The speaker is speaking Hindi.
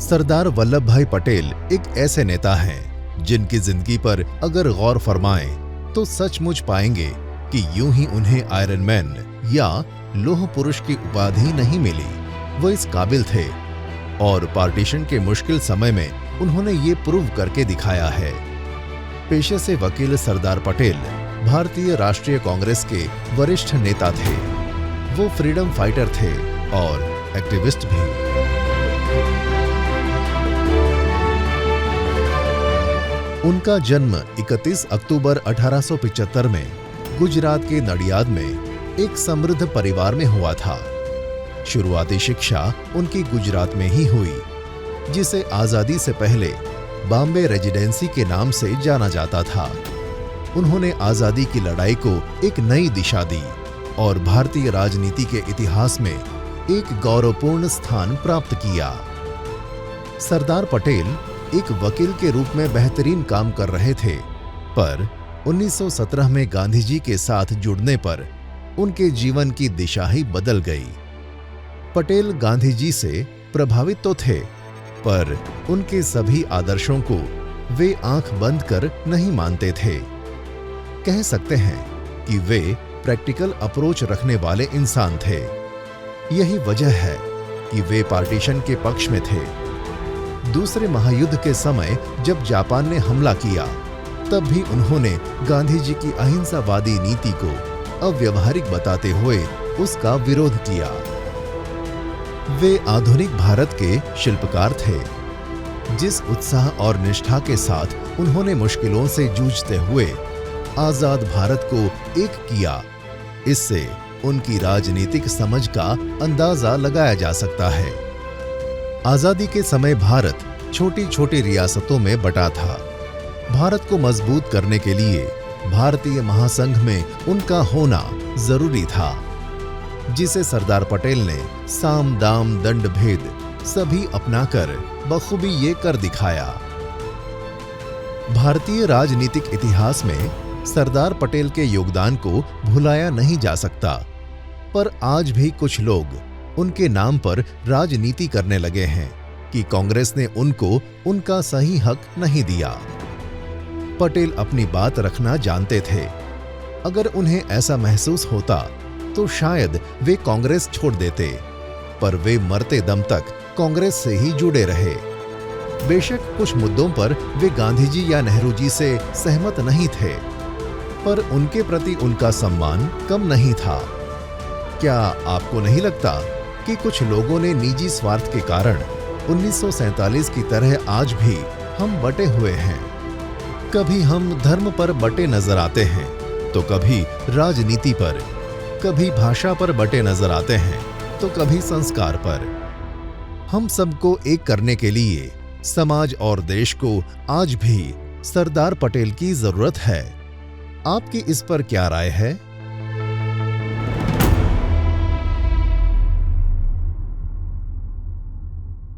सरदार वल्लभ भाई पटेल एक ऐसे नेता हैं जिनकी जिंदगी पर अगर गौर फरमाएं तो सचमुच पाएंगे कि यूं ही उन्हें आयरन मैन या लौह पुरुष की उपाधि नहीं मिली। वो इस काबिल थे और पार्टीशन के मुश्किल समय में उन्होंने ये प्रूव करके दिखाया है। पेशे से वकील सरदार पटेल भारतीय राष्ट्रीय कांग्रेस के वरिष्ठ नेता थे। वो फ्रीडम फाइटर थे और एक्टिविस्ट भी। उनका जन्म 31 अक्टूबर 1875 में गुजरात के नडियाद में एक समृद्ध परिवार में हुआ था। शुरुआती शिक्षा उनकी गुजरात में ही हुई, जिसे आजादी से पहले बॉम्बे रेजिडेंसी के नाम से जाना जाता था। उन्होंने आजादी की लड़ाई को एक नई दिशा दी और भारतीय राजनीति के इतिहास में एक गौरवपूर्ण स्थान प्राप्त किया। सरदार पटेल एक वकील के रूप में बेहतरीन काम कर रहे थे, पर 1917 में गांधी जी के साथ जुड़ने पर उनके जीवन की दिशा ही बदल गई। पटेल गांधी जी से प्रभावित तो थे, पर उनके सभी आदर्शों को वे आंख बंद कर नहीं मानते थे। कह सकते हैं कि वे प्रैक्टिकल अप्रोच रखने वाले इंसान थे। यही वजह है कि वे पार्टीशन के पक्ष में थे। दूसरे महायुद्ध के समय जब जापान ने हमला किया, तब भी उन्होंने गांधी जी की अहिंसावादी नीति को अव्यावहारिक बताते हुए उसका विरोध किया। वे आधुनिक भारत के शिल्पकार थे। जिस उत्साह और निष्ठा के साथ उन्होंने मुश्किलों से जूझते हुए आजाद भारत को एक किया, इससे उनकी राजनीतिक समझ का अंदाजा लगाया जा सकता है। आजादी के समय भारत छोटी छोटी रियासतों में बटा था। भारत को मजबूत करने के लिए भारतीय महासंघ में उनका होना जरूरी था, जिसे सरदार पटेल ने साम दाम दंड भेद सभी अपनाकर बखूबी ये कर दिखाया। भारतीय राजनीतिक इतिहास में सरदार पटेल के योगदान को भुलाया नहीं जा सकता, पर आज भी कुछ लोग उनके नाम पर राजनीति करने लगे हैं कि कांग्रेस ने उनको उनका सही हक नहीं दिया। पटेल अपनी बात रखना जानते थे। अगर उन्हें ऐसा महसूस होता तो शायद वे कांग्रेस छोड़ देते, पर वे मरते दम तक कांग्रेस से ही जुड़े रहे। बेशक कुछ मुद्दों पर वे गांधी जी या नेहरू जी से सहमत नहीं थे, पर उनके प्रति उनका सम्मान कम नहीं था। क्या आपको नहीं लगता कि कुछ लोगों ने निजी स्वार्थ के कारण 1947 की तरह आज भी हम बटे हुए हैं? कभी हम धर्म पर बटे नजर आते हैं, तो कभी राजनीति पर, कभी भाषा पर बटे नजर आते हैं, तो कभी संस्कार पर। हम सबको एक करने के लिए समाज और देश को आज भी सरदार पटेल की जरूरत है। आपकी इस पर क्या राय है?